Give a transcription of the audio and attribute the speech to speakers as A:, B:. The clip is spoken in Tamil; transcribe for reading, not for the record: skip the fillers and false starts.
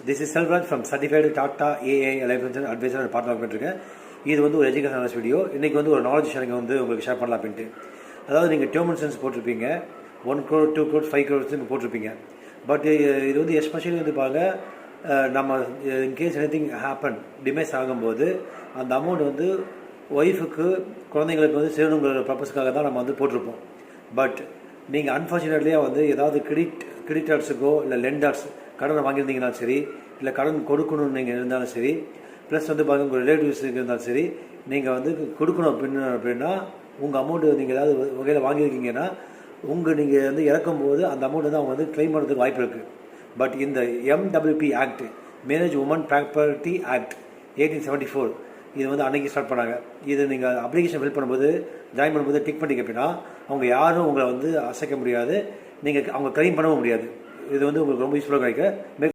A: This is Selvaraj from certified Tata AI life insurance advisor and partner பண்ணிருக்கேன். இது வந்து ஒரு எஜுகேஷன் வீடியோ. இன்றைக்கி வந்து ஒரு நாலேஜ் ஷேரிங் வந்து உங்களுக்கு ஷேர் பண்ணலாம் அப்படின்ட்டு. அதாவது நீங்கள் டேர்ம் இன்சூரன்ஸ் போட்டிருப்பீங்க, 1 crore 2 crore 5 crores நீங்கள் போட்டிருப்பீங்க. பட் இது வந்து எஸ்பெஷலி வந்து பாருங்கள், நம்ம in case any thing happen demise ஆகும்போது அந்த அமௌண்ட் வந்து ஒய்ஃபுக்கு குழந்தைங்களுக்கு வந்து சேரணுங்கிற பர்பஸ்க்காக தான் நம்ம வந்து போட்டிருப்போம். பட் நீங்கள் அன்ஃபார்ச்சுனேட்லியாக வந்து ஏதாவது கிரெடிட்டர்ஸுக்கோ இல்லை லெண்டர்ஸ் கடனை வாங்கியிருந்தீங்கனாலும் சரி, இல்லை கடன் கொடுக்கணும்னு நீங்கள் இருந்தாலும் சரி, ப்ளஸ் வந்து பாருங்கள் உங்கள் ரிலேட்டிவ்ஸுக்கு இருந்தாலும் சரி, நீங்கள் வந்து கொடுக்கணும் அப்படின்னா உங்கள் அமௌண்ட்டு நீங்கள் ஏதாவது வகையில் வாங்கியிருக்கீங்கன்னா நீங்கள் வந்து இறக்கும்போது அந்த அமௌண்ட் வந்து அவங்க வந்து கிளைம் பண்ணுறதுக்கு வாய்ப்பு இருக்குது. பட் இந்த MWP act, marriage woman property act 1874, இது வந்து அன்றைக்கி ஸ்டார்ட் பண்ணாங்க. இது நீங்கள் அப்ளிகேஷன் ஃபில் பண்ணும்போது ஜாயின் பண்ணும்போது டிக் பண்ணிக்க அப்படின்னா அவங்க யாரும் உங்களை வந்து அசைக்க முடியாது, அவங்க கிளைம் பண்ணவும் முடியாது. இது வந்து உங்களுக்கு ரொம்ப யூஸ்ஃபுல்லாக கிடைக்க